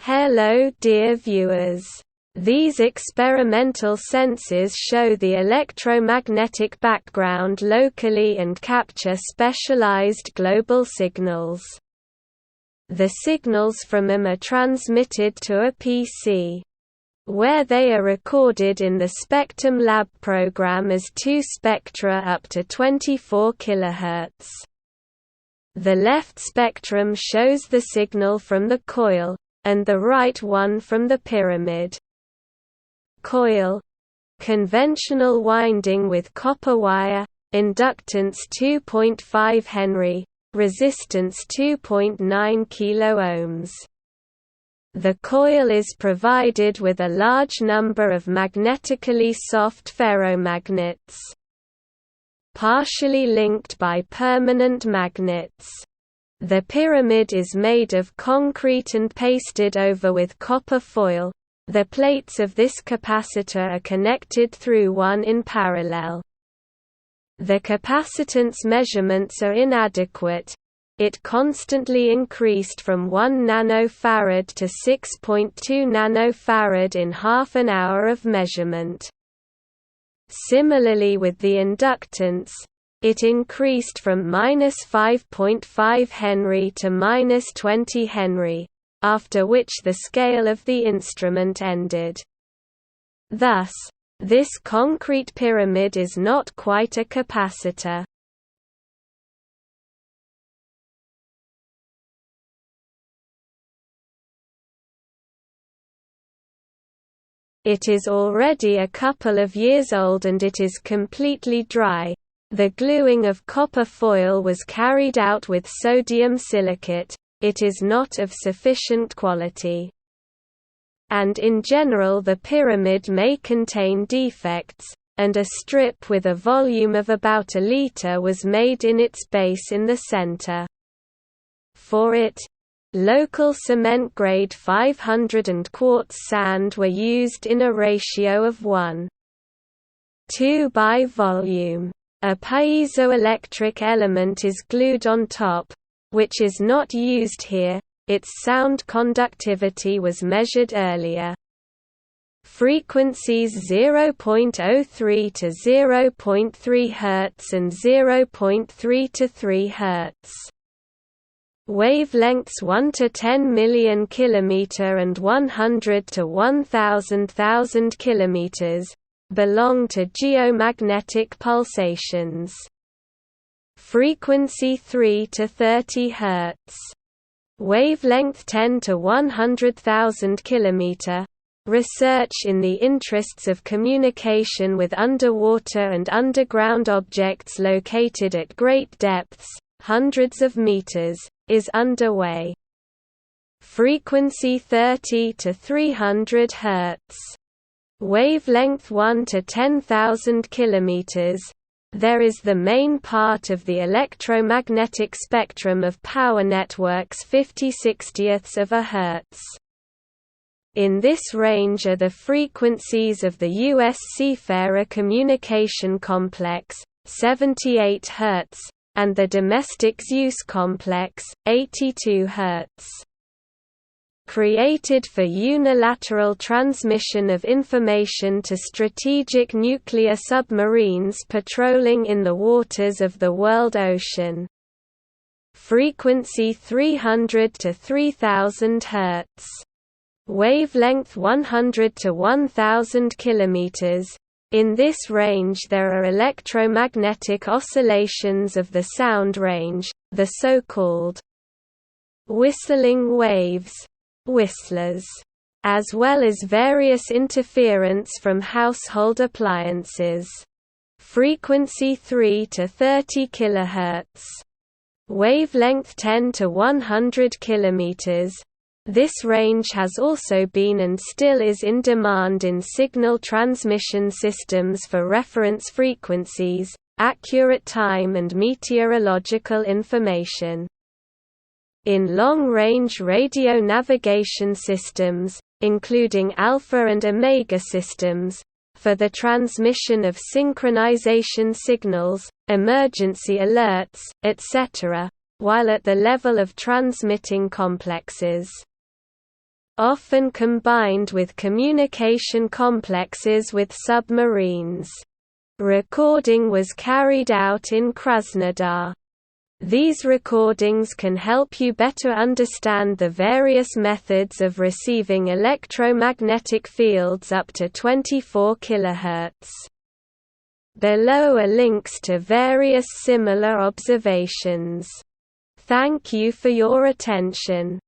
Hello dear viewers. These experimental senses show the electromagnetic background locally and capture specialized global signals. The signals from them are transmitted to a PC, where they are recorded in the Spectrum Lab program as two spectra up to 24 kHz. The left spectrum shows the signal from the coil, and the right one from the pyramid. Coil – conventional winding with copper wire, inductance 2.5 Henry, resistance 2.9 kΩ. The coil is provided with a large number of magnetically soft ferromagnets, partially linked by permanent magnets. The pyramid is made of concrete and pasted over with copper foil. The plates of this capacitor are connected through one in parallel. The capacitance measurements are inadequate. It constantly increased from 1 nanofarad to 6.2 nanofarad in half an hour of measurement. Similarly with the inductance, it increased from -5.5 Henry to -20 Henry, after which the scale of the instrument ended. Thus, this concrete pyramid is not quite a capacitor. It is already a couple of years old and it is completely dry. The gluing of copper foil was carried out with sodium silicate. It is not of sufficient quality. And in general the pyramid may contain defects, and a strip with a volume of about a liter was made in its base in the center. For it, local cement grade 500 and quartz sand were used in a ratio of 1:2 by volume. A piezoelectric element is glued on top, which is not used here. Its sound conductivity was measured earlier. Frequencies 0.03 to 0.3 Hz and 0.3 to 3 Hz. Wavelengths 1 to 10 million km and 100 to 1,000,000 km belong to geomagnetic pulsations. Frequency 3 to 30 Hz. Wavelength 10 to 100,000 km. Research in the interests of communication with underwater and underground objects located at great depths, hundreds of meters, is underway. Frequency 30 to 300 Hz. Wavelength 1 to 10,000 km. There is the main part of the electromagnetic spectrum of power networks 50/60ths of a Hertz. In this range are the frequencies of the U.S. Seafarer Communication Complex, 78 Hz, and the Domestic Zeus Complex, 82 Hz. Created for unilateral transmission of information to strategic nuclear submarines patrolling in the waters of the world ocean. Frequency 300 to 3000 Hz. Wavelength 100 to 1000 km. In this range there are electromagnetic oscillations of the sound range, the so-called whistling waves, whistlers, as well as various interference from household appliances. Frequency 3 to 30 kHz. Wavelength 10 to 100 km. This range has also been and still is in demand in signal transmission systems for reference frequencies, accurate time and meteorological information. In long-range radio navigation systems, including alpha and omega systems, for the transmission of synchronization signals, emergency alerts, etc., while at the level of transmitting complexes. often combined with communication complexes with submarines. Recording was carried out in Krasnodar. These recordings can help you better understand the various methods of receiving electromagnetic fields up to 24 kHz. Below are links to various similar observations. Thank you for your attention.